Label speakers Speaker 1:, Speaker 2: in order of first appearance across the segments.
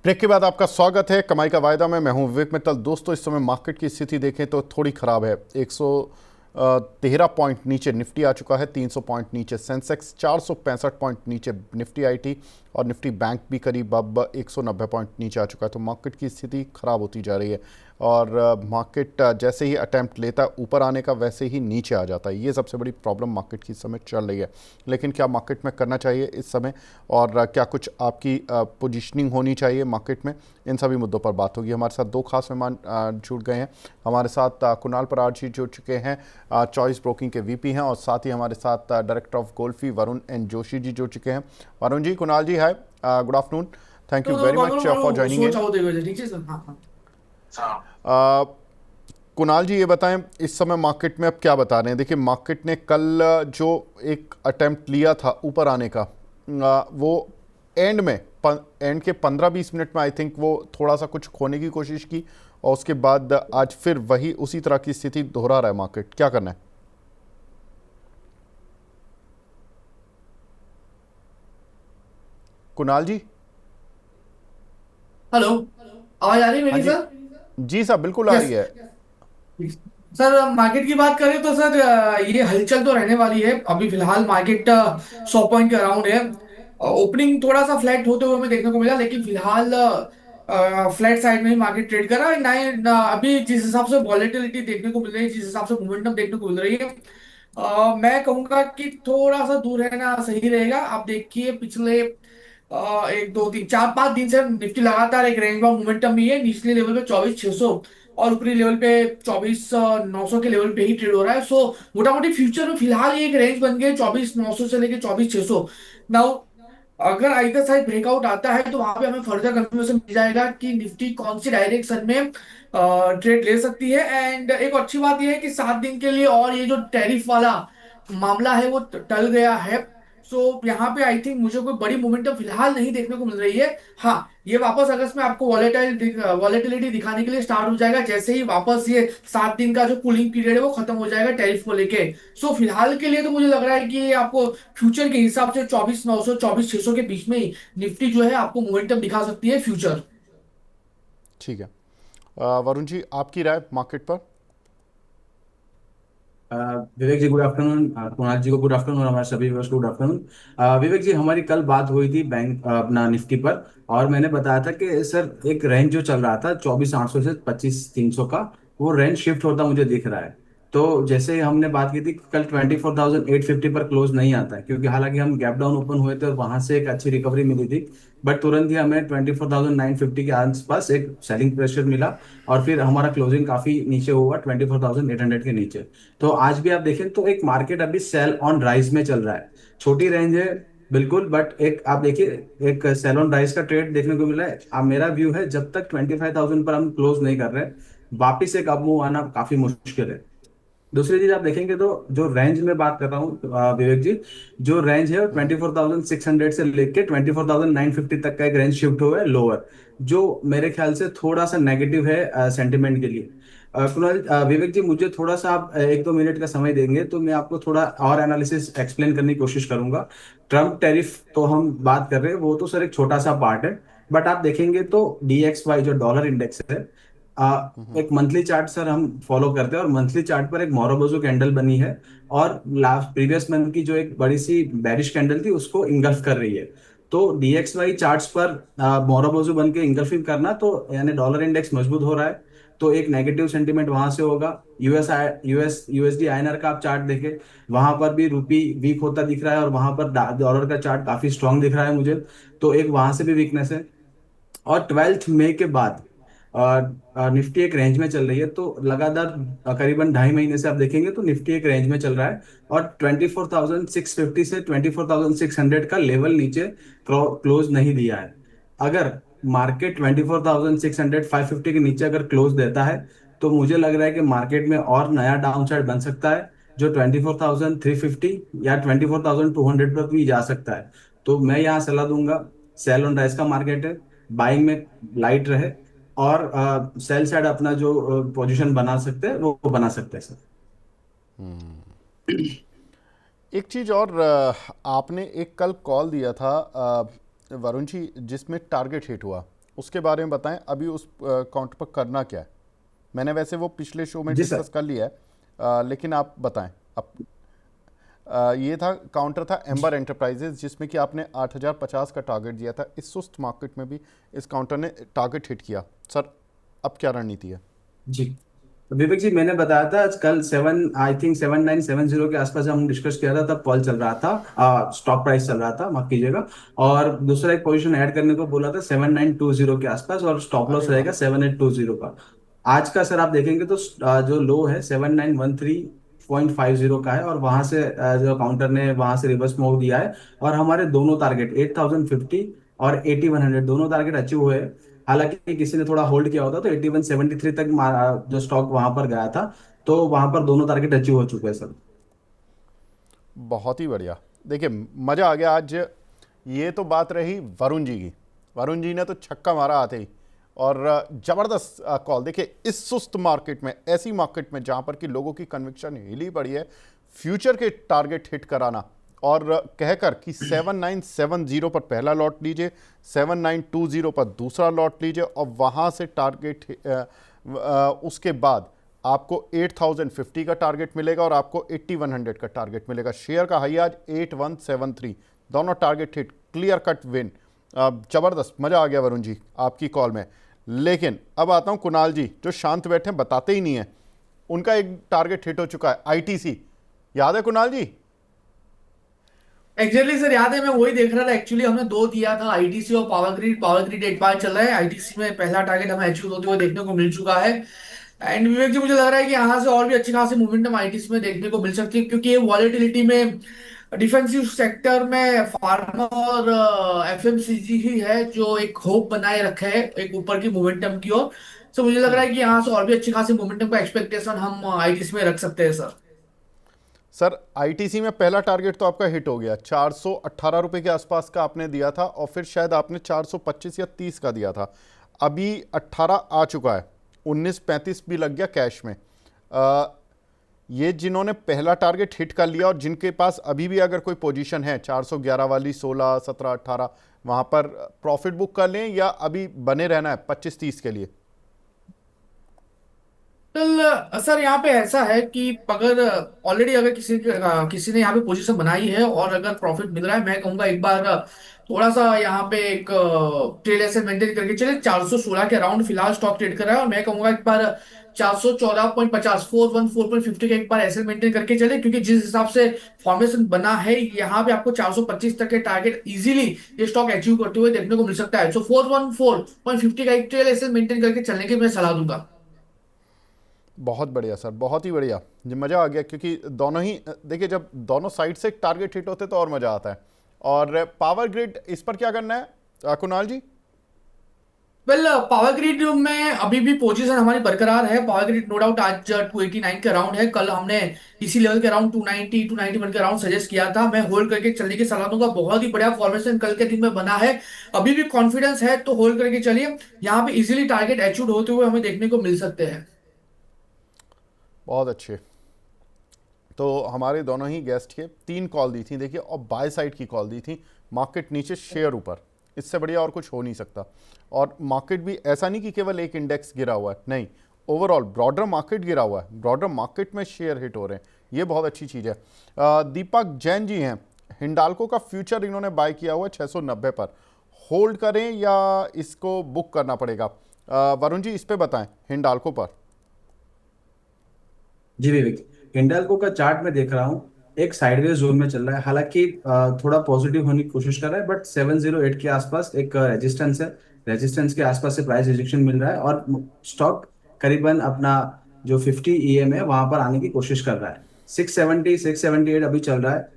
Speaker 1: Break के बाद आपका स्वागत है कमाई का वायदा में। मैं हूं विवेक मित्तल। दोस्तों, इस समय मार्केट की स्थिति देखें तो थोड़ी खराब है। 113 पॉइंट नीचे निफ्टी आ चुका है, 300 पॉइंट नीचे सेंसेक्स, 465 पॉइंट नीचे निफ्टी आईटी और निफ्टी बैंक भी करीब अब 190 पॉइंट नीचे आ चुका है। तो मार्केट की स्थिति खराब होती जा रही है और मार्केट जैसे ही अटैम्प्ट लेता है ऊपर आने का वैसे ही नीचे आ जाता है। ये सबसे बड़ी प्रॉब्लम मार्केट की इस समय चल रही है। लेकिन क्या मार्केट में करना चाहिए इस समय, और क्या कुछ आपकी पोजीशनिंग होनी चाहिए मार्केट में, इन सभी मुद्दों पर बात होगी। हमारे साथ दो खास मेहमान जुड़ गए हैं। हमारे साथ कुणाल परार जी जुड़ चुके हैं, चॉइस ब्रोकिंग के वीपी हैं, और साथ ही हमारे साथ डायरेक्टर ऑफ गोल्फी वरुण एन जोशी जी जुड़ चुके हैं। Varun ji, Kunal ji, hi, good afternoon. Thank you very much for joining in. Kunal ji, ये बताएं, इस समय मार्केट में अब क्या बता रहे हैं? देखिए, मार्केट ने कल जो एक अटेम्प्ट लिया था ऊपर आने का, वो एंड में एंड के 15-20 मिनट में आई थिंक वो थोड़ा सा कुछ खोने की कोशिश की, और उसके बाद आज फिर वही उसी तरह की स्थिति दोहरा रहा है मार्केट। क्या करना है? कुणाल जी।
Speaker 2: हेलो। आवाज आ रही है
Speaker 1: हाँ
Speaker 2: मेरी
Speaker 1: जी।
Speaker 2: सर?
Speaker 1: जी साहब, बिल्कुल आ
Speaker 2: यस।
Speaker 1: रही है।
Speaker 2: सर, मार्केट की बात करें तो सर ये हलचल तो रहने वाली है। अभी फिलहाल मार्केट 100 पॉइंट के अराउंड है। ओपनिंग थोड़ा सा फ्लैट होते हुए हमें देखने को मिला, लेकिन फिलहाल फ्लैट साइड में ही मार्केट ट्रेड कर रहा है। अभी जिस हिसाब से वॉलेटिलिटी देखने को मिल रही है, जिस हिसाब से मोमेंटम देखने को मिल रही है, मैं कहूंगा कि थोड़ा सा दूर रहना सही रहेगा। आप देखिए, पिछले 1 2 3 4 5 दिन से निफ्टी लगातार एक रेंज बाउंड मोमेंटम में है। निचले लेवल पे 24,600 और ऊपरी लेवल पे 24,900 के लेवल पे ही ट्रेड हो रहा है। सो मोटा मोटी फ्यूचर में फिलहाल ये एक रेंज बन गया है, 24,900 से लेके 24,600। नाउ अगर आइदर साइड ब्रेकआउट आता है तो वहां पे हमें फर्दर कंफर्मेशन मिल जाएगा कि निफ्टी कौन सी डायरेक्शन में ट्रेड ले सकती है। एंड एक अच्छी बात यह है कि 7 दिन के लिए और ये जो टैरिफ वाला मामला है वो टल गया है। सो यहाँ पे आई थिंक मुझे कोई बड़ी मोमेंटम फिलहाल नहीं देखने को मिल रही है। हाँ, ये वापस अगस्त में आपको वॉलेटिलिटी दिखाने के लिए स्टार्ट हो जाएगा, जैसे ही वापस ये 7 दिन का जो कूलिंग पीरियड है वो खत्म हो जाएगा टैरिफ को लेके। सो फिलहाल के लिए तो मुझे लग रहा है कि ये आपको फ्यूचर के हिसाब से 24,900 24,600 के बीच में ही निफ्टी जो है आपको मोमेंटम दिखा सकती है फ्यूचर।
Speaker 1: ठीक है। वरुण जी, आपकी राय मार्केट पर?
Speaker 3: अ, विवेक जी गुड आफ्टरनून। कुणाल जी को गुड आफ्टरनून और हमारे सभी व्यूअर्स को गुड आफ्टरनून। विवेक जी, हमारी कल बात हुई थी बैंक अपना निफ्टी पर, और मैंने बताया था कि सर एक रेंज जो चल रहा था 24,800 से 25,300 का, वो रेंज शिफ्ट होता मुझे दिख रहा है। तो जैसे हमने बात की थी, कल 24,850 पर क्लोज नहीं आता है, क्योंकि हालांकि हम गैप डाउन ओपन हुए थे और वहां से एक अच्छी रिकवरी मिली थी, बट तुरंत ही हमें 24,950 के आसपास एक सेलिंग प्रेशर मिला, और फिर हमारा क्लोजिंग काफी नीचे हुआ 24,800 के नीचे। तो आज भी आप देखें तो एक मार्केट अभी सेल ऑन राइज में चल रहा है। छोटी रेंज है बिल्कुल, बट एक आप देखिए, एक सेल ऑन राइज का ट्रेड देखने को मिला है। अब मेरा व्यू है, जब तक 25,000 पर हम क्लोज नहीं कर रहे, वापिस एक अप मूव आना काफी मुश्किल है। दूसरी चीज आप देखेंगे तो जो रेंज में बात कर रहा हूँ विवेक जी, जो रेंज है वो 24,600 से लेके 24,950 तक का एक रेंज शिफ्ट हुआ है लोअर, जो मेरे ख्याल से थोड़ा सा नेगेटिव है सेंटिमेंट के लिए। कुणाल विवेक जी, मुझे थोड़ा सा आप 1 2 मिनट का समय देंगे तो मैं आपको थोड़ा और एनालिसिस एक्सप्लेन करने की कोशिश करूंगा। ट्रम्प टैरिफ तो हम बात कर रहे हैं, वो तो सर एक छोटा सा पार्ट है, बट आप देखेंगे तो DXY जो डॉलर इंडेक्स है, एक मंथली चार्ट सर हम फॉलो करते हैं, और मंथली चार्ट पर एक मोरोबोजो कैंडल बनी है, और लास्ट प्रीवियस मंथ की जो एक बड़ी सी बेरिश कैंडल थी उसको इंगल्फ कर रही है। तो DXY चार्ट्स पर मोरोबोजो बन के इंगल्फिंग करना, तो यानी डॉलर इंडेक्स मजबूत हो रहा है, तो एक नेगेटिव सेंटीमेंट वहां से होगा। यूएसडी आईएनआर का आप चार्ट देखें, वहां पर भी रूपी वीक होता दिख रहा है, और वहां पर डॉलर का चार्ट काफी स्ट्रांग दिख रहा है मुझे, तो एक वहां से भी वीकनेस है। और 12 मई के बाद निफ्टी एक रेंज में चल रही है, तो लगातार करीबन 2.5 महीने से आप देखेंगे तो निफ्टी एक रेंज में चल रहा है, और 24,650 से 24,600 का लेवल नीचे क्लोज नहीं दिया है। अगर मार्केट 24,600 550 के नीचे अगर क्लोज देता है, तो मुझे लग रहा है कि मार्केट में और नया डाउन साइड बन सकता है, जो 24,350 या 24,200 पर भी जा सकता है। तो मैं यहाँ सलाह दूंगा, सेल ऑन राइज का मार्केट है, बाइंग में लाइट रहे, और सेल साइड अपना जो पोजीशन बना सकते हैं वो बना सकते हैं सर।
Speaker 1: एक चीज़ और, आपने एक कल कॉल दिया था वरुण जी, जिसमें टारगेट हिट हुआ, उसके बारे में बताएं, अभी उस काउंटर पर करना क्या है। मैंने वैसे वो पिछले शो में
Speaker 3: जी सर।
Speaker 1: डिस्कस कर लिया है, लेकिन आप बताएं अब। ये था काउंटर था एम्बर एंटरप्राइजेज, जिसमें कि आपने 8050 का टारगेट दिया था। इस सुस्त मार्केट में भी इस काउंटर ने टारगेट हिट किया। सर अब क्या रणनीति है?
Speaker 3: जी, तो विवेक जी मैंने बताया था कल 7970 के आसपास जब हम डिस्कस किया था तब कॉल चल रहा था, स्टॉक प्राइस चल रहा था, माफ कीजिएगा। और दूसरा एक पोजीशन ऐड करने को बोला था 7920 के आसपास, और स्टॉप
Speaker 1: अरे
Speaker 3: लॉस
Speaker 1: वाह।
Speaker 3: रहेगा 7820 का। आज का सर आप देखेंगे तो जो लो है 7913.50 का है, और वहां से जो काउंटर ने वहां से रिवर्स मूव दिया है। और हमारे दोनों टारगेट 8050 और 8100 दोनों टारगेट अचीव हुए हैं। हालांकि किसी ने थोड़ा होल्ड किया होता तो 8173 तक जो स्टॉक वहां पर गया था, तो वहां पर दोनों टारगेट अचीव हो चुके हैं सर।
Speaker 1: बहुत ही बढ़िया। देखिए मज़ा आ गया आज। ये तो बात रही वरुण जी की। वरुण जी ने तो छक्का मारा आते ही, और ज़बरदस्त कॉल। देखिए इस सुस्त मार्केट में, ऐसी मार्केट में जहाँ पर कि लोगों की कन्विक्शन हिली पड़ी है, फ्यूचर के टारगेट हिट कराना और कहकर कि 7970 पर पहला लॉट लीजिए, 7920 पर दूसरा लॉट लीजिए, और वहाँ से टारगेट उसके बाद आपको 8050 का टारगेट मिलेगा और आपको 8100 का टारगेट मिलेगा। शेयर का हाई आज 8173, दोनों target hit, clear cut win. जबरदस्त, मजा आ गया वरुण जी आपकी कॉल में। लेकिन अब आता हूं कुणाल जी, जो शांत बैठे बताते ही नहीं है। उनका एक टारगेट हिट हो चुका है, आईटीसी। याद है कुणाल जी?
Speaker 2: एग्जैक्टली सर, याद है, मैं वही देख रहा था। एक्चुअली हमने दो दिया था, आईटीसी और पावर ग्रिड। पावर ग्रिड एक बार चल रहा है, आईटीसी में पहला टारगेट हमें अचीव होते हुए देखने को मिल चुका है। एंड विवेक जी, मुझे लग रहा है कि यहाँ से और भी अच्छी खासी मूवमेंटम आईटीसी में देखने को मिल सकती है, क्योंकि ये वॉलेटिलिटी में डिफेंसिव सेक्टर में फार्मा और एफएमसीजी ही है जो एक होप बनाए रखा है एक ऊपर की मोमेंटम की ओर। सो मुझे लग रहा है कि यहाँ से और भी अच्छी खासी मोमेंटम का एक्सपेक्टेशन हम आईटीसी में रख सकते हैं सर।
Speaker 1: सर आईटीसी में पहला टारगेट तो आपका हिट हो गया, 418 रुपए के आसपास का आपने दिया था, और फिर शायद आपने 425 या 30 का दिया था। अभी 18 आ चुका है, 1935 भी लग गया कैश में। ये जिन्होंने पहला टारगेट हिट कर लिया और जिनके पास अभी भी अगर कोई पोजीशन है 411 वाली, 16, 17, 18, वहां पर प्रॉफिट बुक कर लें या अभी बने रहना है 25-30 के लिए?
Speaker 2: कल सर यहाँ पे ऐसा है कि अगर ऑलरेडी अगर किसी ने यहाँ पे पोजीशन बनाई है और अगर प्रॉफिट मिल रहा है, मैं कहूंगा एक बार थोड़ा सा यहाँ पे एक ट्रेड ऐसे मेंटेन करके चले। 416 के अराउंड फिलहाल स्टॉक ट्रेड कर रहा है, और मैं कहूंगा एक बार 414.50, 414.50 का एक बार ऐसे मेंटेन करके चले, क्योंकि जिस हिसाब से फॉर्मेशन बना है यहाँ पे आपको 425 तक के टारगेट इजीली ये स्टॉक अचीव करते हुए देखने को मिल सकता है। सो 414.50 का एक ट्रेड ऐसे मेंटेन करके चलने की मैं सलाह दूंगा।
Speaker 1: बहुत बढ़िया सर, बहुत ही बढ़िया। जी मज़ा आ गया, क्योंकि दोनों ही देखिए, जब दोनों साइड से टारगेट हिट होते तो और मज़ा आता है। और पावर ग्रिड, इस पर क्या करना है कुणाल जी?
Speaker 2: वेल, पावर ग्रिड में अभी भी पोजीशन हमारी बरकरार है। पावर ग्रिड नो डाउट आज 289 के अराउंड है। कल हमने इसी लेवल के अराउंड 290 291 के अराउंड सजेस्ट किया था। मैं होल्ड करके चलने की सलाह दूंगा। बहुत ही बढ़िया फॉर्मेशन कल के दिन में बना है, अभी भी कॉन्फिडेंस है तो होल्ड करके चलिए। यहाँ पे इजीली टारगेट अचीव होते हुए हमें देखने को मिल सकते हैं।
Speaker 1: बहुत अच्छे। तो हमारे दोनों ही गेस्ट के 3 कॉल दी थी देखिए, और बाय साइड की कॉल दी थी। मार्केट नीचे, शेयर ऊपर, इससे बढ़िया और कुछ हो नहीं सकता। और मार्केट भी ऐसा नहीं कि केवल एक इंडेक्स गिरा हुआ है, नहीं, ओवरऑल ब्रॉडर मार्केट गिरा हुआ है। ब्रॉडर मार्केट में शेयर हिट हो रहे हैं, ये बहुत अच्छी चीज़ है। दीपक जैन जी हैं, हिंडाल्को का फ्यूचर इन्होंने बाय किया हुआ है 690 पर। होल्ड करें या इसको बुक करना पड़ेगा? वरुण जी इस पे बताएं, हिंडाल्को पर।
Speaker 3: जी विवेक, हिंडाल्को का चार्ट में देख रहा हूँ, एक साइडवेज जोन में चल रहा है। हालांकि थोड़ा पॉजिटिव होने की कोशिश कर रहा है, बट 708 के आसपास एक रेजिस्टेंस है। रेजिस्टेंस के आसपास से प्राइस रिजेक्शन मिल रहा है, और स्टॉक करीबन अपना जो 50 ईएम है वहां पर आने की कोशिश कर रहा है। 670 678 अभी चल रहा है।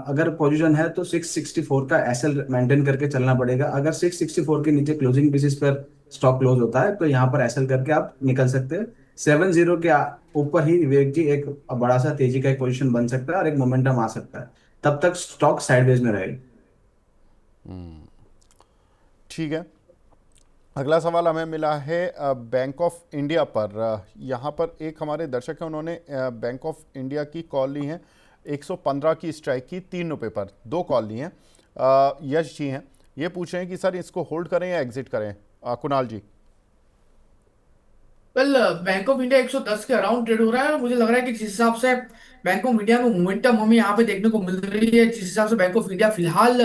Speaker 3: अगर पोजीशन है तो 664 का एसएल मेंटेन करके चलना पड़ेगा। अगर 664 के नीचे क्लोजिंग बेसिस पर स्टॉक क्लोज होता है तो यहाँ पर एसएल करके आप निकल सकते हैं। 70 के ऊपर ही विवेक जी एक बड़ा सा तेजी का एक पोजीशन बन सकता है और एक मोमेंटम आ सकता है। तब तक स्टॉक साइडवेज में रहेगा।
Speaker 1: ठीक है। अगला सवाल हमें मिला है बैंक ऑफ इंडिया पर। यहाँ पर एक हमारे दर्शक हैं, उन्होंने बैंक ऑफ इंडिया की कॉल ली है, 115 की स्ट्राइक की, 3 रुपये पर 2 कॉल ली हैं। यश जी हैं, ये पूछ रहे हैं कि सर इसको होल्ड करें या एग्जिट करें। कुणाल जी।
Speaker 2: वेल, बैंक ऑफ इंडिया 110 के अराउंड ट्रेड हो रहा है और मुझे लग रहा है कि जिस हिसाब से बैंक ऑफ इंडिया में मोमेंटम हमें यहाँ पे देखने को मिल रही है, जिस हिसाब से बैंक ऑफ इंडिया फिलहाल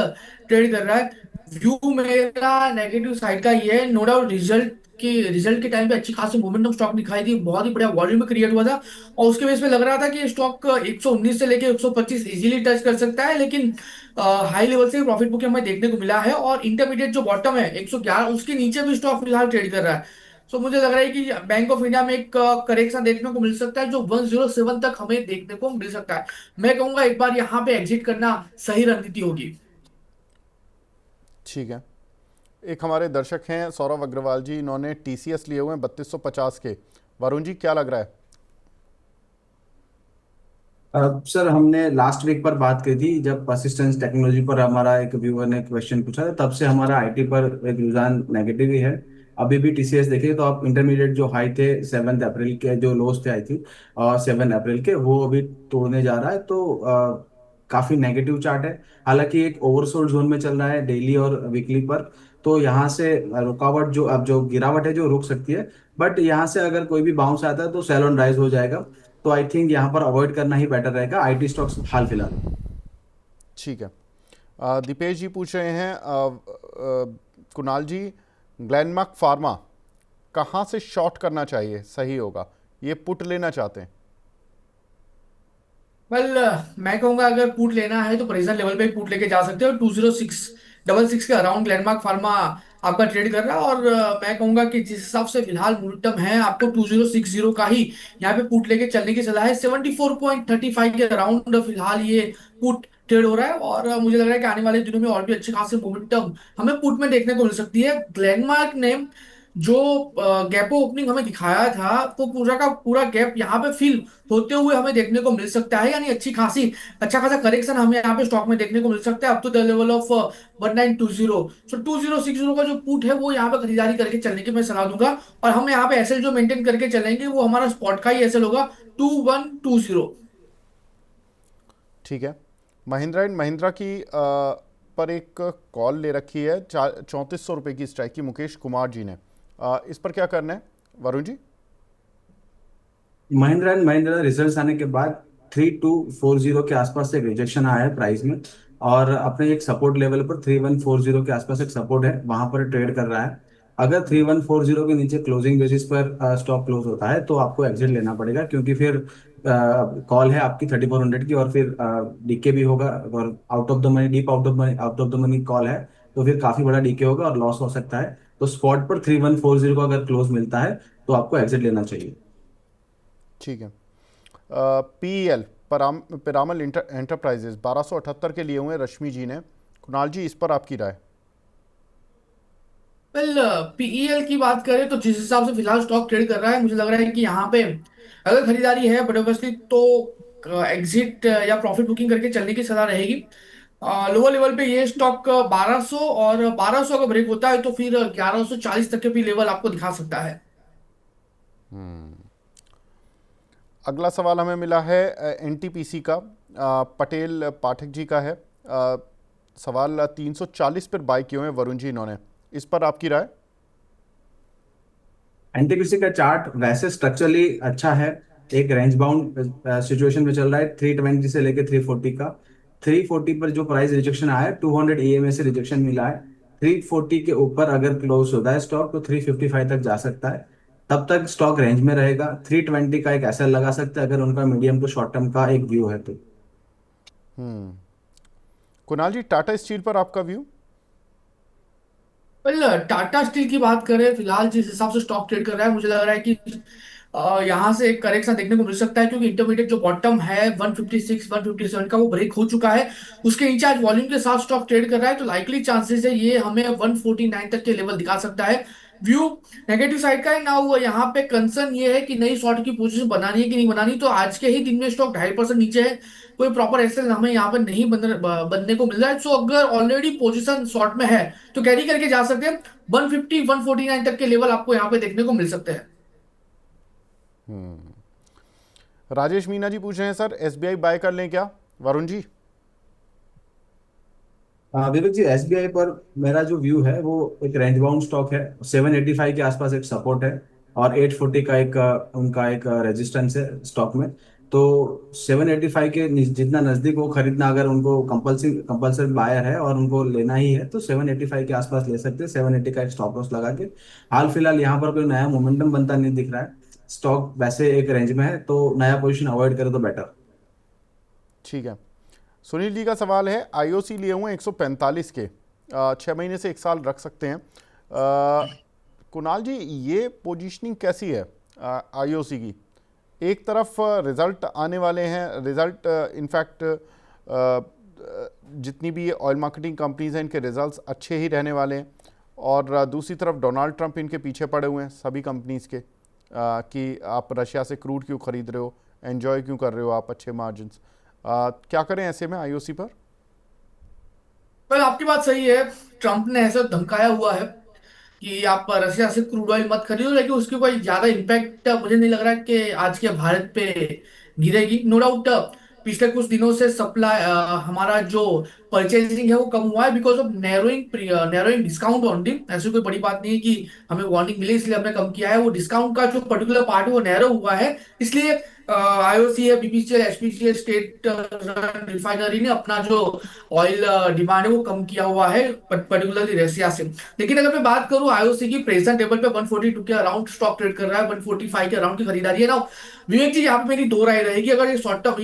Speaker 2: ट्रेड कर रहा है, व्यू मेरा नेगेटिव साइड का ये है। नो डाउट रिजल्ट के टाइम पे अच्छी खासी मोमेंटम स्टॉक दिखाई दी, बहुत ही बढ़िया वॉल्यूम क्रिएट हुआ था और उसके बेस पे लग रहा था कि स्टॉक 119 से लेके 125 इजीली टच कर सकता है, लेकिन हाई लेवल से प्रॉफिट बुकिंग हमें देखने को मिला है और इंटरमीडिएट जो बॉटम है 111 उसके नीचे भी स्टॉक फिलहाल ट्रेड कर रहा है। सो मुझे लग रहा है कि बैंक ऑफ इंडिया में एक करेक्शन देखने को मिल सकता है जो 107 तक हमें देखने को मिल सकता है। मैं कहूंगा एक बार यहाँ पे एग्जिट करना सही रणनीति होगी।
Speaker 1: ठीक है। एक हमारे दर्शक हैं सौरभ अग्रवाल जी, इन्होंने टीसीएस लिए हुए हैं 3250 के। वरुण जी क्या लग रहा है?
Speaker 3: सर हमने लास्ट वीक पर बात की थी जब परसिस्टेंस टेक्नोलॉजी पर हमारा एक व्यूअर ने क्वेश्चन पूछा था, तब से हमारा आईटी पर एक रुझान नेगेटिव ही है। अभी भी टीसीएस देखिए तो आप इंटरमीडिएट जो हाई थे 7 अप्रैल के, जो लोस थे आई थी और 7 अप्रैल के, वो अभी तोड़ने जा रहा है। तो काफी नेगेटिव चार्ट है। हालांकि एक ओवरसोल्ड जोन में चल रहा है डेली और वीकली पर। तो यहाँ से रुकावट जो अब जो गिरावट है जो रुक सकती है। बट यहाँ से अगर कोई भी बाउंस आता है तो सेल ऑन राइज हो जाएगा। तो आई थिंक यहाँ पर अवॉइड करना ही बेटर रहेगा आईटी स्टॉक्स हाल फिलहाल।
Speaker 1: ठीक है। दीपेश जी पूछ रहे हैं कुणाल जी, ग्लेनमार्क फार्मा कहाँ से शॉर्ट करना चाहिए सही होगा? ये पुट लेना चाहते हैं।
Speaker 2: वेल, मैं कहूंगा अगर पुट लेना है तो प्रेजेंट लेवल पे पुट लेके जा सकते हो। 20666 के अराउंड लैंडमार्क फार्मा आपका ट्रेड कर रहा है और मैं कहूंगा कि जिस हिसाब से फिलहाल मोमेंटम है आपको 2060 का ही यहाँ पे पुट लेके चलने की सलाह है। 74.35 के अराउंड फिलहाल ये पुट ट्रेड हो रहा है और मुझे लग रहा है कि आने वाले दिनों में और भी अच्छे खासे मोमेंटम हमें पुट में देखने को मिल सकती है। ग्लेनमार्क ने जो गैप ओपनिंग हमें दिखाया था तो पूरा का पूरा गैप यहाँ पे फिल होते हुए हमें देखने को मिल सकता है, यानी अच्छा खासा करेक्शन हमें यहाँ पे स्टॉक में देखने को मिल सकता है up to the level of 1920। So 2060 का जो पुट है वो यहाँ पे खरीदारी करके चलने की मैं सलाह दूंगा और हम यहाँ पे एसएल जो मेंटेन करके चलेंगे वो हमारा स्पॉट का ही एसएल होगा 2120।
Speaker 1: ठीक है। महिंद्रा एंड महिंद्रा की पर एक कॉल ले रखी है 3400 रुपये की स्ट्राइक की मुकेश कुमार जी ने। इस पर क्या करना है वरुण जी?
Speaker 3: महिंद्रा एंड महिंद्रा रिजल्ट्स आने के बाद 3240 के आसपास एक रिजेक्शन आया है प्राइस में। और अपने एक सपोर्ट लेवल पर 3140 के आसपास एक सपोर्ट है, वहां पर ट्रेड कर रहा है। अगर 3140 के नीचे क्लोजिंग बेसिस पर स्टॉक क्लोज होता है तो आपको एग्जिट लेना पड़ेगा, क्योंकि फिर कॉल है आपकी 3400 की और फिर डीके भी होगा। और out of the money, deep out of the money call है, तो फिर काफी बड़ा डीके होगा और लॉस हो सकता है। तो स्पॉट पर 3140 को अगर क्लोज मिलता है तो आपको एग्जिट लेना चाहिए।
Speaker 1: ठीक है। पीईएल पिरामल एंटरप्राइजेज 1278 के लिए हुए हैं रश्मि जी ने। कुणाल जी इस पर आपकी राय?
Speaker 2: वेल, पीईएल की बात करें तो जिस हिसाब से फिलहाल स्टॉक ट्रेड कर रहा है मुझे लग रहा है कि यहाँ पे अगर खरीदारी है बट ऑब्वियसली तो एग्जिट या प्रॉफिट बुकिंग करके चलने की सलाह रहेगी। लोअर लेवल पे ये स्टॉक 1200 और 1200 अगर ब्रेक होता है तो फिर 1140 तक के भी लेवल आपको दिखा सकता है।
Speaker 1: अगला सवाल हमें मिला है एनटीपीसी का, पटेल पाठक जी का है। सवाल 340 पर बाय किए हुए हैं वरुण जी इन्होंने। इस पर आपकी राय?
Speaker 3: एनटीपीसी का चार्ट वैसे स्ट्रक्चरली अच्छा है। एक रेंज बाउंड सिचुएशन में चल रहा है 320 से लेके 340 का। 340 पर जो प्राइस रिजेक्शन आया है 200 ईएमए से रिजेक्शन मिला है। 340 के ऊपर अगर क्लोज होता है स्टॉक तो 355 तक जा सकता है। तब तक स्टॉक रेंज में रहेगा। 320 का एक एसएल लगा सकते हैं अगर उनका मीडियम टू शॉर्ट टर्म का एक व्यू है तो।
Speaker 1: कुणाल जी टाटा स्टील पर आपका व्यू?
Speaker 2: वेल, टाटा स्टील की बात करें फिलहाल जिस हिसाब से स्टॉक ट्रेड कर रहा है मुझे लग रहा है कि यहाँ से एक करेक्शन देखने को मिल सकता है क्योंकि इंटरमीडिएट जो बॉटम है 156 157 का वो ब्रेक हो चुका है। उसके नीचे आज वॉल्यूम के साथ स्टॉक ट्रेड कर रहा है तो लाइकली चांसेस है ये हमें 149 तक के लेवल दिखा सकता है। व्यू नेगेटिव साइड का है ना, वो यहाँ पे कंसर्न ये है कि नई शॉर्ट की पोजीशन बनानी है कि नहीं बनानी। तो आज के ही दिन में स्टॉक 2.5% नीचे है, कोई प्रॉपर एक्सेल हमें यहाँ पर नहीं बनने को मिल रहा है। सो अगर ऑलरेडी पोजीशन शॉर्ट में है तो कैरी करके जा सकते हैं। 150 149 तक के लेवल आपको यहाँ पे देखने को मिल सकते हैं।
Speaker 1: राजेश मीना जी पूछ रहे हैं सर एसबीआई बाय कर लें क्या? वरुण जी?
Speaker 3: विवेक जी, एसबीआई पर मेरा जो व्यू है वो एक रेंज बाउंड स्टॉक है। 785 के आसपास एक सपोर्ट है और 840 का एक उनका एक रेजिस्टेंस है स्टॉक में। तो 785 के जितना नजदीक वो खरीदना, अगर उनको कंपल्सरी बायर है और उनको लेना ही है तो 785 के आसपास ले सकते हैं। 780 का एक स्टॉप लॉस लगा के। हाल फिलहाल यहाँ पर कोई नया मोमेंटम बनता नहीं दिख रहा है। स्टॉक वैसे एक रेंज में है, तो नया पोजीशन अवॉइड करे तो बेटर।
Speaker 1: ठीक है। सुनील जी का सवाल है, आईओसी लिए हुए 145 के, 6 महीने से 1 साल रख सकते हैं। कुणाल जी, ये पोजीशनिंग कैसी है आईओसी की? एक तरफ रिजल्ट आने वाले हैं, रिजल्ट इनफैक्ट जितनी भी ऑयल मार्केटिंग कंपनीज हैं इनके रिजल्ट्स अच्छे ही रहने वाले हैं, और दूसरी तरफ डोनाल्ड ट्रंप इनके पीछे पड़े हुए हैं सभी कंपनीज के, कि आप रशिया से क्रूड क्यों खरीद रहे हो, एंजॉय क्यों कर रहे हो आप अच्छे मार्जिन्स। क्या करें ऐसे में आईओसी पर?
Speaker 2: पर आपकी बात सही है। ट्रम्प ने ऐसा धमकाया हुआ है कि आप रशिया से क्रूड ऑयल मत खरीदो, लेकिन उसकी कोई ज्यादा इम्पैक्ट मुझे नहीं लग रहा है कि आज के भारत पे गिरेगी। नो डाउट पिछले कुछ दिनों से सप्लाई हमारा जो परचेजिंग है वो कम हुआ है because of narrowing discount only. ऐसी कोई बड़ी बात नहीं है कि हमें वार्निंग मिली इसलिए हमने कम किया है। वो डिस्काउंट का जो पर्टिकुलर पार्ट है वो नैरो हुआ है, इसलिए आईओसी है, बीपीसीएल, एचपीसीएल, स्टेट रिफाइनरी ने अपना जो ऑयल डिमांड है वो कम किया हुआ है पर्टिकुलरली रशिया से। लेकिन अगर मैं बात करूं आईओसी की, प्रेजेंट लेवल पे 142 के अराउंड स्टॉक ट्रेड कर रहा है, 145 के अराउंड की खरीदारी है ना। विवेक जी, यहाँ पे मेरी दो राय रहेगी। अगर ये शॉर्ट टर्म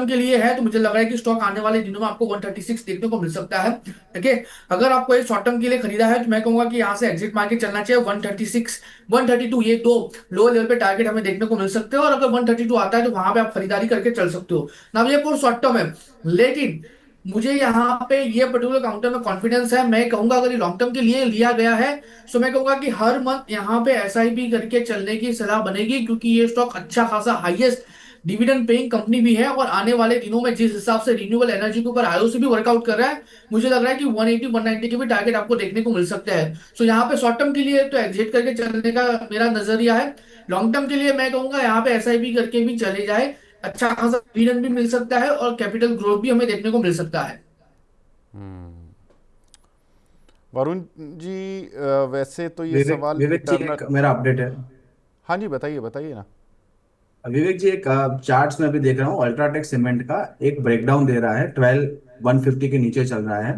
Speaker 2: के लिए है तो मुझे लग रहा है कि स्टॉक आने वाले दिनों में आपको 136 देखने को मिल सकता है। ठीक है। अगर आपको ये शॉर्ट टर्म के लिए खरीदा है तो मैं कहूंगा कि यहाँ से एग्जिट मार के चलना चाहिए। 136, 132 ये दो लोअर लेवल पे टारगेट हमें देखने को मिल सकते हैं, और अगर 132 आता है तो वहां पे आप खरीदारी करके चल सकते हो ना। ये पूरा शॉर्ट टर्म है, लेकिन मुझे यहाँ पे ये पर्टिकुलर काउंटर में कॉन्फिडेंस है। मैं कहूंगा अगर ये लॉन्ग टर्म के लिए लिया गया है तो मैं कहूंगा कि हर मंथ यहाँ पे एसआईपी करके चलने की सलाह बनेगी, क्योंकि ये स्टॉक अच्छा खासा हाईएस्ट डिविडेंड पेइंग कंपनी भी है। और आने वाले दिनों में जिस हिसाब से रिन्यूएबल एनर्जी के ऊपर आईओसी भी वर्कआउट कर रहा है, मुझे लग रहा है कि 180 190 के भी टारगेट आपको देखने को मिल सकते हैं। सो यहाँ पे शॉर्ट टर्म के लिए तो एग्जिट करके चलने का मेरा नजरिया है। लॉन्ग टर्म के लिए मैं कहूंगा यहाँ पे एसआईपी करके भी चले जाए, अच्छा खासा डिविडेंड भी मिल सकता है और कैपिटल ग्रोथ भी हमें देखने को मिल सकता है।
Speaker 1: वरुण जी, वैसे तो ये
Speaker 3: विवेक
Speaker 1: सवाल
Speaker 3: विवेक जी,
Speaker 1: इटर्नल।
Speaker 3: एक मेरा अपडेट है।
Speaker 1: हाँ जी, बताइए बताइए ना।
Speaker 3: विवेक जी, एक चार्ट्स में भी देख रहा हूँ, अल्ट्राटेक सीमेंट का एक ब्रेकडाउन दे रहा है। 12 150 के नीचे चल रहा है।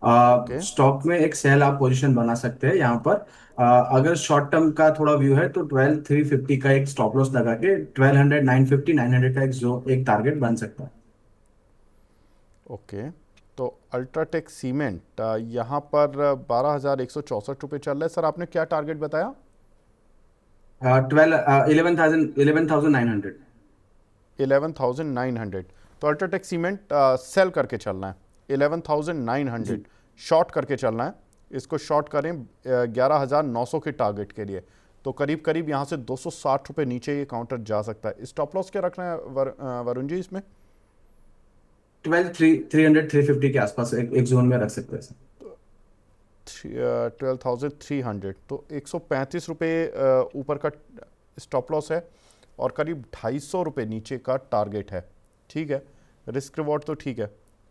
Speaker 1: ओके।
Speaker 3: स्टॉक में एक सेल आप पोजीशन बना सकते हैं यहाँ पर। अगर शॉर्ट टर्म का थोड़ा व्यू है तो 12 350 का एक स्टॉप लॉस लगा के 1200 950 900 का एक टारगेट बन सकता है।
Speaker 1: ओके, तो अल्ट्राटेक सीमेंट यहाँ पर 12,164 रुपये चल रहा है। सर आपने क्या टारगेट बताया?
Speaker 3: 11,900।
Speaker 1: 11,900। तो अल्ट्राटेक सीमेंट सेल करके चलना है, 11,900
Speaker 3: जी।
Speaker 1: शॉर्ट करके चलना है। इसको शॉर्ट करें 11,900 के टारगेट के लिए, तो करीब करीब यहाँ से 260 रुपये नीचे ये काउंटर जा सकता है। स्टॉप लॉस क्या रखना है वरुण जी इसमें?
Speaker 3: 300 350 के आसपास एक जोन में रख सकते हैं सर।
Speaker 1: 12,300, तो 135 रुपये ऊपर का स्टॉप लॉस है और करीब 250 रुपये नीचे का टारगेट है। ठीक है, रिस्क रिवॉर्ड तो ठीक है।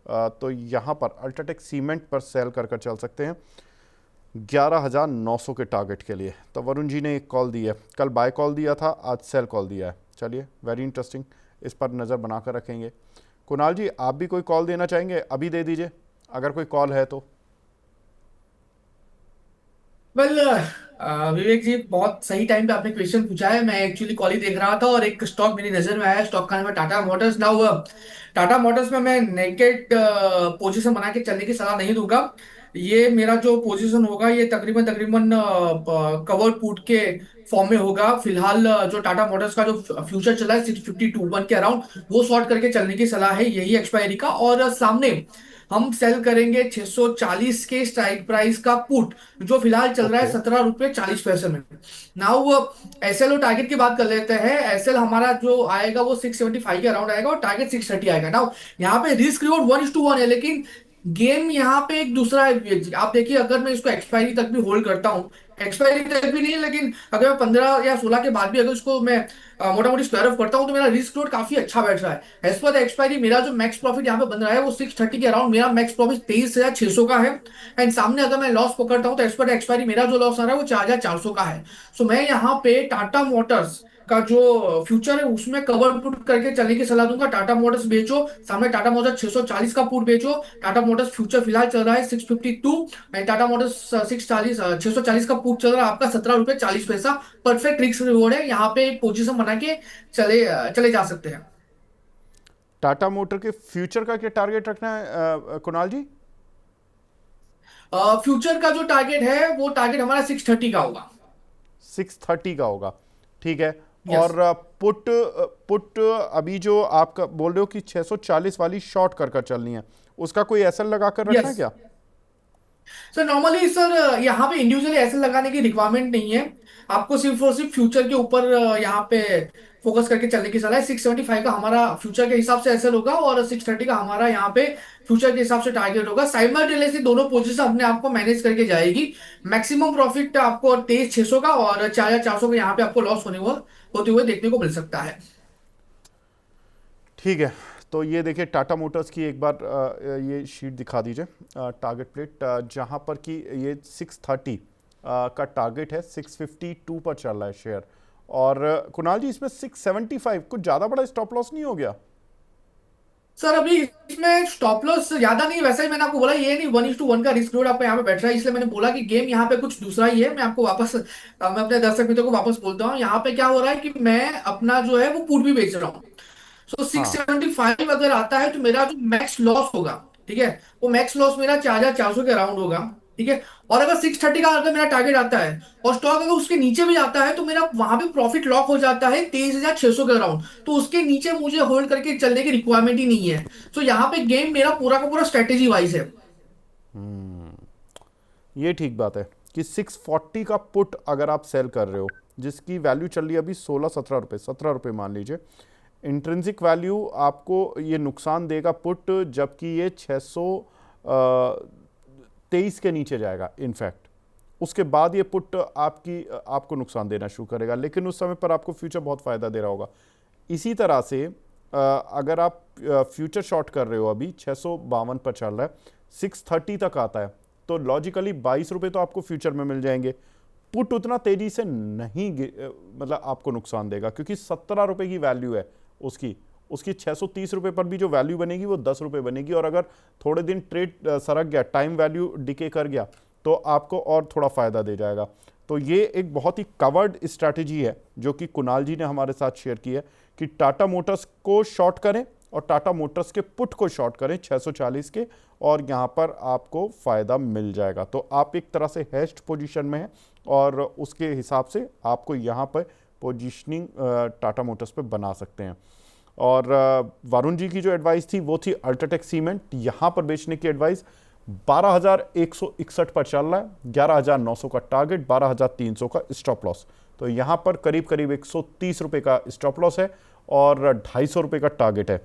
Speaker 1: तो यहाँ पर अल्ट्राटेक सीमेंट पर सेल कर चल सकते हैं 11,900 के टारगेट के लिए। तो वरुण जी ने एक कॉल दी है, कल बाय कॉल दिया था, आज सेल कॉल दिया है। चलिए, वेरी इंटरेस्टिंग, इस पर नज़र बनाकर रखेंगे। कुणाल जी, आप भी कोई कॉल देना चाहेंगे? अभी दे दीजिए अगर कोई कॉल है तो।
Speaker 2: वेल विवेक जी, बहुत सही टाइम पे आपने क्वेश्चन पूछा है। मैं एक्चुअली कॉल ही देख रहा था और एक स्टॉक मेरी नजर में आया। स्टॉक का नाम है Tata Motors. Now Tata Motors में मैं नेकेड पोजीशन बना के चलने की सलाह नहीं दूंगा। ये मेरा जो पोजीशन होगा ये तकरीबन तकरीबन कवर्ड पुट के फॉर्म में होगा। फिलहाल जो टाटा मोटर्स का जो फ्यूचर चला है 652 के अराउंड, वो शॉर्ट करके चलने की सलाह है यही एक्सपायरी का। और सामने हम सेल करेंगे 640 के स्ट्राइक प्राइस का पुट, जो फिलहाल चल रहा है
Speaker 1: ओके।
Speaker 2: 17 रुपये 40 पैसे में। नाउ एसएल और टारगेट की बात कर लेते हैं। एसएल हमारा जो आएगा वो 675 के अराउंड आएगा और टारगेट 630 आएगा। नाउ यहाँ पे रिस्क रिवॉर्ड 1:1 है, लेकिन गेम यहाँ पे एक दूसरा है। आप देखिए, अगर मैं इसको एक्सपायरी तक भी होल्ड करता हूँ, एक्सपायरी तक भी नहीं, लेकिन अगर मैं 15 या 16 के बाद भी अगर इसको मैं मोटा मोटी स्क्वायर ऑफ करता हूँ, तो मेरा रिस्क रोड काफी अच्छा बैठ रहा है। एज पर द एक्सपायरी मेरा जो मैक्स प्रॉफिट यहाँ पे बन रहा है वो 630 के अराउंड मेरा मैक्स प्रॉफिट 23,600 का है। एंड सामने अगर मैं लॉस पकड़ता हूँ तो एज पर द एक्सपायरी मेरा जो लॉस आ रहा है वो 4,400 का है। सो मैं यहाँ पे टाटा मोटर्स का जो फ्यूचर है उसमें कवर पुट करके चलने की सलाह दूंगा। टाटा मोटर्स बेचो, सामने टाटा मोटर्स 640 का पुट बेचो। टाटा मोटर्स फ्यूचर फिलहाल चल रहा है 652, एंड टाटा मोटर्स 640 का पुट चल रहा है आपका 17 रुपए 40 पैसा। परफेक्ट रिस्क रिवॉर्ड है, यहाँ पे पोजीशन बना के चले चले जा सकते हैं।
Speaker 1: टाटा मोटर के फ्यूचर का क्या टारगेट रखना है कुणाल जी?
Speaker 2: फ्यूचर का जो टारगेट है वो टारगेट हमारा 630 का होगा।
Speaker 1: 630 का होगा, ठीक है।
Speaker 2: यस।
Speaker 1: और पुट पुट अभी जो आप बोल रहे हो कि 640 वाली शॉर्ट कर कर चलनी है, उसका कोई एसएल लगा कर रखना है
Speaker 2: यस
Speaker 1: क्या?
Speaker 2: सर, नॉर्मली सर यहाँ पे इंडिविजुअली ऐसे लगाने की रिक्वायरमेंट नहीं है। आपको सिर्फ और सिर्फ फ्यूचर के ऊपर यहाँ पे फोकस करके चलने की सलाह है। 675 का हमारा फ्यूचर के हिसाब से एसएल होगा, और 630 का हमारा यहाँ पे फ्यूचर के हिसाब से टारगेट होगा। साइमल्टेनियसली दोनों पोजीशन अपने आप को मैनेज करके जाएगी। मैक्सिमम प्रॉफिट आपको 23,600 का और 4,400 का यहाँ पे आपको लॉस होते हुए देखने को मिल सकता है।
Speaker 1: ठीक है, तो ये देखिए टाटा मोटर्स की एक बार ये शीट दिखा दीजिए, टारगेट प्लेट, जहाँ पर कि ये 630 का टारगेट है, 652 पर चल रहा है शेयर। और कुणाल जी, इसमें 675 कुछ ज़्यादा बड़ा स्टॉप लॉस नहीं हो गया?
Speaker 2: सर अभी इसमें स्टॉप लॉस ज्यादा नहीं, वैसे ही मैंने आपको बोला ये नहीं 1:1 का रिस्क लोड आपको यहाँ पे बैठ रहा है, इसलिए मैंने बोला कि गेम यहाँ पे कुछ दूसरा ही है। मैं आपको वापस मैं अपने दर्शक मित्रों को वापस बोलता हूँ, यहाँ पे क्या हो रहा है कि मैं अपना जो है वो पुट भी बेच रहा हूँ। सो
Speaker 1: हाँ,
Speaker 2: 675 अगर आता है तो मेरा जो मैक्स लॉस होगा, ठीक है, वो मैक्स लॉस मेरा 4,400 के अराउंड होगा। ठीक है। और अगर 630 का अगर मेरा टारगेट आता है और स्टॉक अगर उसके नीचे भी आता है तो मेरा वहां पे प्रॉफिट लॉक हो जाता है 23,600 के अराउंड। तो उसके नीचे मुझे होल्ड करके चलने की रिक्वायरमेंट ही नहीं है। तो यहाँ पे गेम मेरा पूरा का पूरा स्ट्रेटेजी वाइज है।
Speaker 1: ये ठीक बात है कि 640 का पुट अगर आप सेल कर रहे हो, जिसकी वैल्यू चल रही है अभी 16-17 रुपये, 17 रुपये मान लीजिए, इंट्रिंसिक वैल्यू आपको ये नुकसान देगा पुट, जबकि ये 623 के नीचे जाएगा इनफैक्ट। उसके बाद ये पुट आपको नुकसान देना शुरू करेगा, लेकिन उस समय पर आपको फ्यूचर बहुत फ़ायदा दे रहा होगा। इसी तरह से अगर आप फ्यूचर शॉर्ट कर रहे हो, अभी 652 पर चल रहा है, 630 तक आता है, तो लॉजिकली 22 रुपये तो आपको फ्यूचर में मिल जाएंगे। पुट उतना तेजी से नहीं मतलब आपको नुकसान देगा, क्योंकि 17 रुपये की वैल्यू है उसकी। उसकी 630 रुपये पर भी जो वैल्यू बनेगी वो 10 रुपये बनेगी, और अगर थोड़े दिन ट्रेड सरक गया, टाइम वैल्यू डिके कर गया, तो आपको और थोड़ा फ़ायदा दे जाएगा। तो ये एक बहुत ही कवर्ड स्ट्रैटेजी है जो कि कुणाल जी ने हमारे साथ शेयर की है, कि टाटा मोटर्स को शॉर्ट करें और टाटा मोटर्स के पुट को शॉर्ट करें 640 के, और यहाँ पर आपको फ़ायदा मिल जाएगा। तो आप एक तरह से हेज्ड पोजीशन में हैं, और उसके हिसाब से आपको यहाँ पर पोजीशनिंग टाटा मोटर्स पे बना सकते हैं। और वरुण जी की जो एडवाइस थी वो थी अल्ट्राटेक सीमेंट, यहाँ पर बेचने की एडवाइस। 12,161 पर चल रहा है, 11,900 का टारगेट, 12,300 का स्टॉप लॉस। तो यहाँ पर करीब करीब 130 रुपये का स्टॉप लॉस है और 250 रुपये का टारगेट है।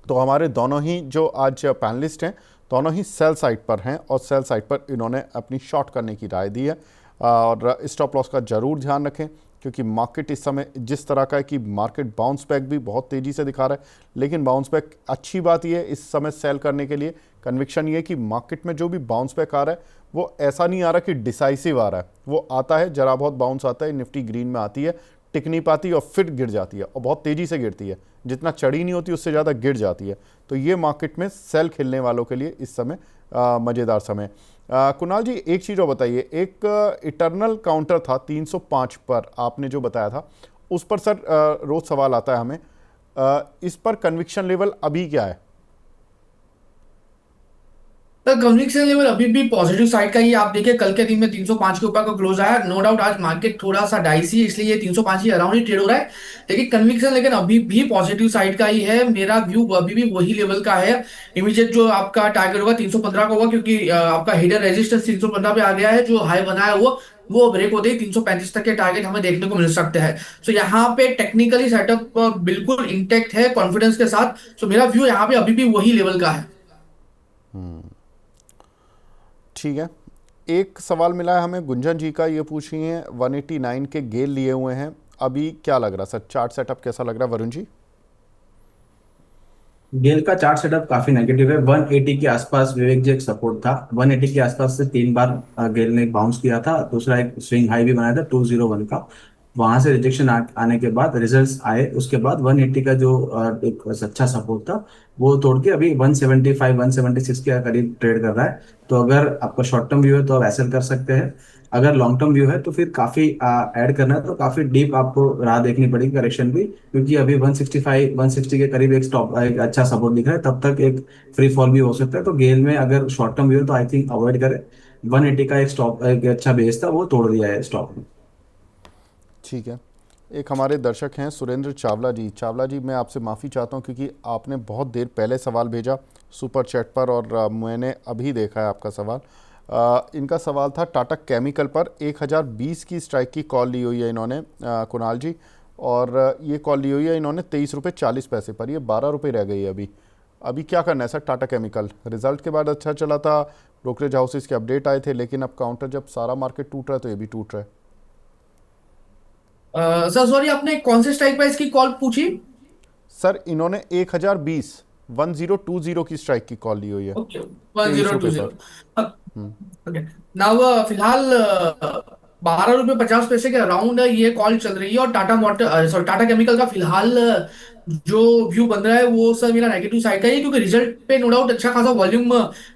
Speaker 1: तो हमारे दोनों ही जो आज पैनलिस्ट हैं, दोनों ही सेल साइड पर हैं, और सेल साइड पर इन्होंने अपनी शॉर्ट करने की राय दी है। और स्टॉप लॉस का ज़रूर ध्यान रखें, क्योंकि मार्केट इस समय जिस तरह का है कि मार्केट बाउंस बैक भी बहुत तेज़ी से दिखा रहा है। लेकिन बाउंस बैक अच्छी बात यह है इस समय सेल करने के लिए, कन्विक्शन ये है कि मार्केट में जो भी बाउंस बैक आ रहा है वो ऐसा नहीं आ रहा कि डिसाइसिव आ रहा है। वो आता है, जरा बहुत बाउंस आता है, निफ्टी ग्रीन में आती है, टिक नहीं पाती और फिर गिर जाती है, और बहुत तेज़ी से गिरती है, जितना चढ़ी नहीं होती उससे ज़्यादा गिर जाती है। तो ये मार्केट में सेल खेलने वालों के लिए इस समय मज़ेदार समय। कुणाल जी, एक चीज़ और बताइए, एक इटरनल काउंटर था 305 पर, आपने जो बताया था उस पर सर रोज़ सवाल आता है हमें, इस पर कन्विक्शन लेवल अभी क्या है?
Speaker 2: तो कन्विक्शन लेवल अभी भी पॉजिटिव साइड का ही। आप देखिए कल के दिन में 305 के ऊपर का क्लोज आया। नो डाउट आज मार्केट थोड़ा सा डाइसी है, इसलिए ये 305 ही अराउंड ही ट्रेड हो रहा है। लेकिन कन्विक्शन लेकिन अभी भी पॉजिटिव साइड का ही है। मेरा व्यू अभी भी वही लेवल का है। इमीडिएट जो आपका टारगेट होगा 315 का होगा, क्योंकि आपका हिडन रेजिस्टेंस 315 पे आ गया है। जो हाई बना है वो ब्रेक होते ही 335 तक के टारगेट हमें देखने को मिल सकते हैं। सो यहाँ पे टेक्निकली सेटअप बिल्कुल इंटेक्ट है कॉन्फिडेंस के साथ। सो मेरा व्यू यहाँ पे अभी भी वही लेवल का है।
Speaker 1: ठीक है, एक सवाल मिला है हमें गुंजन जी का, ये पूछ रही हैं 189 के गेल लिए हुए हैं, अभी क्या लग रहा है सर, चार्ट सेटअप कैसा लग रहा है वरुण जी?
Speaker 3: गेल का चार्ट सेटअप काफी नेगेटिव है। 180 के आसपास विवेक जी एक सपोर्ट था। 180 के आसपास से 3 बार गेल ने बाउंस किया था। दूसरा एक स्विंग हाई भी बनाया था 201 का। वहां से रिजेक्शन आने के बाद रिजल्ट्स आए, उसके बाद 180 का जो एक अच्छा सपोर्ट था वो तोड़ के अभी 175 176 के करीब ट्रेड कर रहा है। तो अगर आपका शॉर्ट टर्म व्यू है तो आप ऐसा कर सकते हैं। अगर लॉन्ग टर्म व्यू है तो फिर काफी ऐड करना है, तो काफी डीप आपको राह देखनी पड़ेगी करेक्शन भी, क्योंकि अभी 165 160 के करीब एक स्टॉप एक अच्छा सपोर्ट दिख रहा है। तब तक एक फ्री फॉल भी हो सकता है। तो गेल में अगर शॉर्ट टर्म व्यू है तो आई थिंक अवॉइड करें। 180 का एक स्टॉप एक अच्छा बेस था, वो तोड़ दिया है स्टॉक में।
Speaker 1: ठीक है, एक हमारे दर्शक हैं सुरेंद्र चावला जी। चावला जी, मैं आपसे माफ़ी चाहता हूं क्योंकि आपने बहुत देर पहले सवाल भेजा सुपर चैट पर और मैंने अभी देखा है आपका सवाल। इनका सवाल था टाटा केमिकल पर 1020 की स्ट्राइक की कॉल ली हुई है इन्होंने, कुणाल जी, और ये कॉल ली हुई है इन्होंने 23 रुपये 40 पैसे पर, ये 12 रुपये रह गई है अभी। अभी क्या करना है सर टाटा केमिकल? रिजल्ट के बाद अच्छा चला था, ब्रोकरेज हाउसेस के अपडेट आए थे, लेकिन अब काउंटर जब सारा मार्केट टूट रहा है तो ये भी टूट रहा है।
Speaker 2: सर सॉरी, आपने कौन से स्ट्राइक प्राइस की कॉल पूछी?
Speaker 1: सर इन्होंने 1020 की स्ट्राइक की कॉल ली हुई है
Speaker 2: ओके, वन
Speaker 1: तेईस
Speaker 2: जीरो टू
Speaker 1: रुपये
Speaker 2: जीरो
Speaker 1: पर।
Speaker 2: ओके। नाउ फिलहाल 12 रुपये 50 पैसे के अराउंड ये कॉल चल रही है, और Tata motor sorry Tata chemical का फिलहाल जो व्यू बन रहा है वो सर मेरा नेगेटिव साइड का ही है, क्योंकि रिजल्ट पे नो डाउट अच्छा खासा वॉल्यूम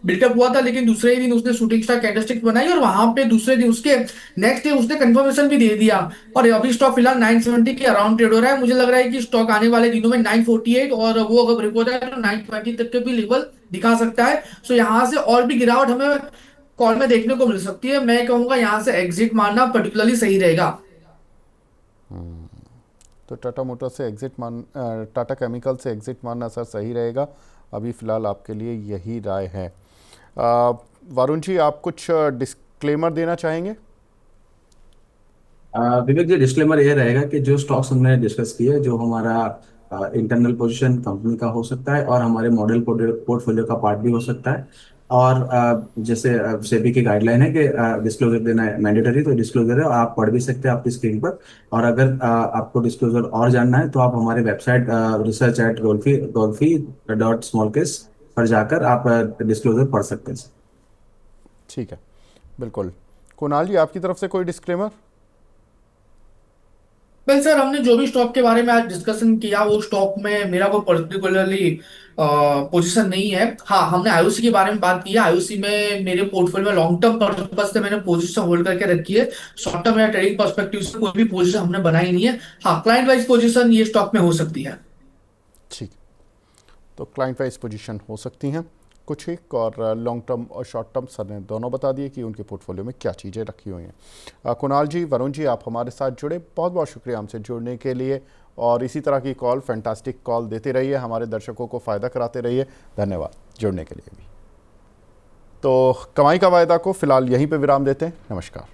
Speaker 2: बिल्टअप हुआ था, लेकिन दूसरे ही दिन उसने शूटिंग स्टार कैंडलस्टिक बनाई, और वहां पे दूसरे दिन उसके नेक्स्ट डे उसने कंफर्मेशन भी दे दिया, और अभी स्टॉक फिलहाल 970 के अराउंड ट्रेड हो रहा है। मुझे लग रहा है कि स्टॉक आने वाले दिनों में 948, और वो अगर ब्रेक होता है तो 920 तक के भी लेवल दिखा सकता है। सो यहाँ से और भी गिरावट हमें कॉल में देखने को मिल सकती है। मैं कहूंगा यहाँ से एग्जिट मारना पर्टिकुलरली सही रहेगा।
Speaker 1: तो टाटा मोटर से टाटा केमिकल से एग्जिट मारना सर सही रहेगा, अभी फ़िलहाल आपके लिए यही राय है। वरुण जी, आप कुछ डिस्क्लेमर देना चाहेंगे?
Speaker 3: विवेक जी, डिस्क्लेमर ये रहेगा कि जो स्टॉक्स हमने डिस्कस किए, जो हमारा इंटरनल पोजीशन कंपनी का हो सकता है और हमारे मॉडल पोर्टफोलियो का पार्ट भी हो सकता है। और जैसे सेबी की गाइडलाइन है कि डिस्क्लोजर देना है मैंडेटरी, तो डिस्क्लोजर है, आप पढ़ भी सकते हैं आपकी स्क्रीन पर। और अगर आपको डिस्क्लोजर और जानना है तो आप हमारे वेबसाइट research@golfi.smallcase पर जाकर आप डिस्क्लोजर पढ़ सकते हैं।
Speaker 1: ठीक है, बिल्कुल। कुणाल जी, आपकी तरफ से कोई डिस्क्लेमर?
Speaker 2: वेल सर, हमने जो भी स्टॉक के बारे में आज डिस्कशन किया वो स्टॉक में मेरा कोई पर्टिकुलरली पोजीशन नहीं है। हाँ, हमने आईओसी के बारे में बात की है। आईओसी में मेरे पोर्टफोलियो में लॉन्ग टर्म पर्पज से मैंने पोजीशन होल्ड करके रखी है। शॉर्ट टर्म या ट्रेडिंग पर्सपेक्टिव से कोई भी पोजीशन हमने बनाई नहीं है। हाँ, क्लाइंट वाइज पोजीशन ये स्टॉक में हो सकती है।
Speaker 1: ठीक, तो क्लाइंट वाइज पोजीशन हो सकती हैं कुछ एक, और लॉन्ग टर्म और शॉर्ट टर्म सर ने दोनों बता दिए कि उनके पोर्टफोलियो में क्या चीज़ें रखी हुई हैं। कुणाल जी, वरुण जी, आप हमारे साथ जुड़े, बहुत बहुत शुक्रिया हमसे जुड़ने के लिए, और इसी तरह की कॉल, फैंटास्टिक कॉल देते रहिए, हमारे दर्शकों को फ़ायदा कराते रहिए। धन्यवाद जुड़ने के लिए भी। तो कमाई का वायदा को फ़िलहाल यहीं पर विराम देते हैं। नमस्कार।